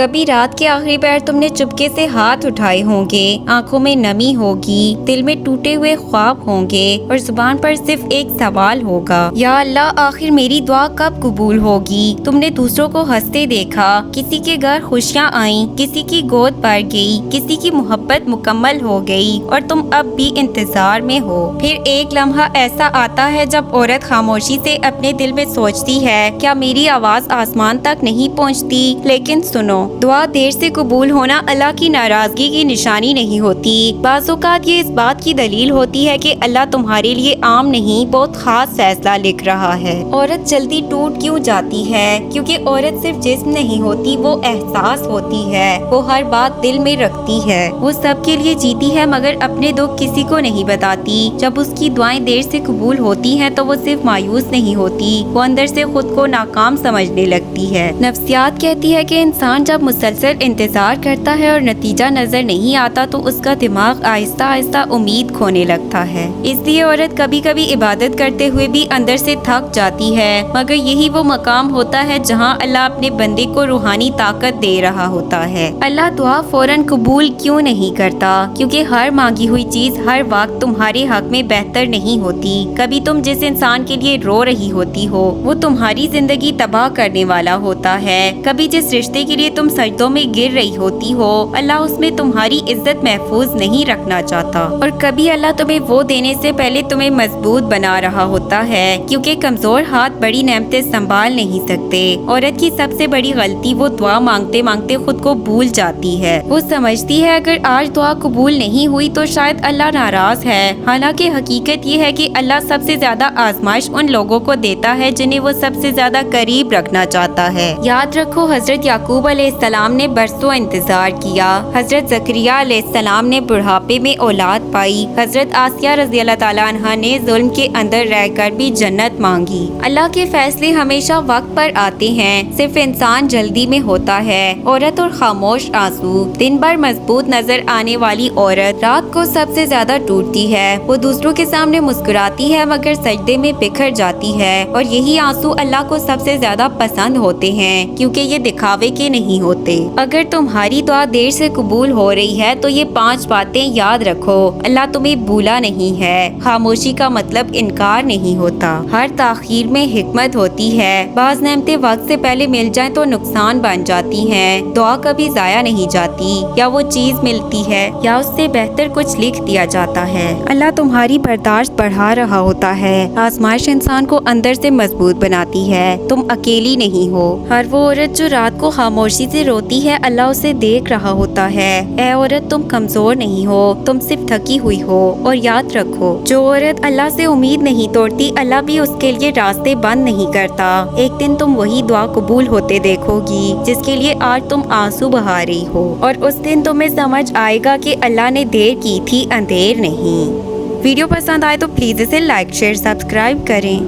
کبھی رات کے آخری پہر تم نے چپکے سے ہاتھ اٹھائے ہوں گے، آنکھوں میں نمی ہوگی، دل میں ٹوٹے ہوئے خواب ہوں گے اور زبان پر صرف ایک سوال ہوگا، یا اللہ آخر میری دعا کب قبول ہوگی؟ تم نے دوسروں کو ہنستے دیکھا، کسی کے گھر خوشیاں آئیں، کسی کی گود بھر گئی، کسی کی محبت مکمل ہو گئی اور تم اب بھی انتظار میں ہو۔ پھر ایک لمحہ ایسا آتا ہے جب عورت خاموشی سے اپنے دل میں سوچتی ہے، کیا میری آواز آسمان تک نہیں پہنچتی؟ لیکن سنو، دعا دیر سے قبول ہونا اللہ کی ناراضگی کی نشانی نہیں ہوتی، بعض اوقات یہ اس بات کی دلیل ہوتی ہے کہ اللہ تمہارے لیے عام نہیں بہت خاص فیصلہ لکھ رہا ہے۔ عورت جلدی ٹوٹ کیوں جاتی ہے؟ کیونکہ عورت صرف جسم نہیں ہوتی، وہ احساس ہوتی ہے، وہ ہر بات دل میں رکھتی ہے، وہ سب کے لیے جیتی ہے مگر اپنے دکھ کسی کو نہیں بتاتی۔ جب اس کی دعائیں دیر سے قبول ہوتی ہیں تو وہ صرف مایوس نہیں ہوتی، وہ اندر سے خود کو ناکام سمجھنے لگتی ہے۔ نفسیات کہتی ہے کہ انسان جب مسلسل انتظار کرتا ہے اور نتیجہ نظر نہیں آتا تو اس کا دماغ آہستہ آہستہ امید کھونے لگتا ہے۔ اس لیے عورت کبھی کبھی عبادت کرتے ہوئے بھی اندر سے تھک جاتی ہے، مگر یہی وہ مقام ہوتا ہے جہاں اللہ اپنے بندے کو روحانی طاقت دے رہا ہوتا ہے۔ اللہ دعا فوراً قبول کیوں نہیں کرتا؟ کیونکہ ہر مانگی ہوئی چیز ہر وقت تمہارے حق میں بہتر نہیں ہوتی۔ کبھی تم جس انسان کے لیے رو رہی ہوتی ہو وہ تمہاری زندگی تباہ کرنے والا ہوتا ہے، کبھی جس رشتے کے لیے تم سجدوں میں گر رہی ہوتی ہو اللہ اس میں تمہاری عزت محفوظ نہیں رکھنا چاہتا، اور کبھی اللہ تمہیں وہ دینے سے پہلے تمہیں مضبوط بنا رہا ہوتا ہے، کیونکہ کمزور ہاتھ بڑی نعمتیں سنبھال نہیں سکتے۔ عورت کی سب سے بڑی غلطی وہ دعا مانگتے مانگتے خود کو بھول جاتی ہے، وہ سمجھتی ہے اگر آج دعا قبول نہیں ہوئی تو شاید اللہ ناراض ہے، حالانکہ حقیقت یہ ہے کہ اللہ سب سے زیادہ آزمائش ان لوگوں کو دیتا ہے جنہیں وہ سب سے زیادہ قریب رکھنا چاہتا ہے۔ یاد رکھو حضرت یعقوب علیہ السلام نے برسوں انتظار کیا، حضرت زکریا علیہ السلام نے بڑھاپے میں اولاد پائی، حضرت آسیہ رضی اللہ تعالیٰ عنہا نے ظلم کے اندر رہ کر بھی جنت مانگی۔ اللہ کے فیصلے ہمیشہ وقت پر آتے ہیں، صرف انسان جلدی میں ہوتا ہے۔ عورت اور خاموش آنسو۔ دن بھر مضبوط نظر آنے والی عورت رات کو سب سے زیادہ ٹوٹتی ہے، وہ دوسروں کے سامنے مسکراتی ہے مگر سجدے میں بکھر جاتی ہے، اور یہی آنسو اللہ کو سب سے زیادہ پسند ہوتے ہیں کیونکہ یہ دکھاوے کے نہیں ہوتے۔ اگر تمہاری دعا دیر سے قبول ہو رہی ہے تو یہ 5 باتیں یاد رکھو۔ اللہ تمہیں بھولا نہیں ہے، خاموشی کا مطلب انکار نہیں ہوتا، ہر تاخیر میں حکمت ہوتی ہے، بعض نعمتیں وقت سے پہلے مل جائیں تو نقصان بن جاتی ہیں، دعا کبھی ضائع نہیں جاتی، یا وہ چیز ملتی ہے یا اس سے بہتر کچھ لکھ دیا جاتا ہے۔ اللہ تمہاری برداشت بڑھا رہا ہوتا ہے، آزمائش انسان کو اندر سے مضبوط بناتی ہے، تم اکیلی نہیں ہو۔ ہر وہ عورت جو رات کو خاموشی سے روتی ہے اللہ اسے دیکھ رہا ہوتا ہے۔ اے عورت تم کمزور نہیں ہو، تم صرف تھکی ہوئی ہو، اور یاد رکھو جو عورت اللہ سے امید نہیں توڑتی اللہ بھی اس کے لیے راستے بند نہیں کرتا۔ ایک دن تم وہی دعا قبول ہوتے دیکھو گی جس کے لیے آج تم آنسو بہا رہی ہو، اور اس دن تمہیں سمجھ آئے گا کہ اللہ نے دیر کی تھی، اندھیر نہیں۔ ویڈیو پسند آئے تو پلیز اسے لائک شیئر سبسکرائب کریں۔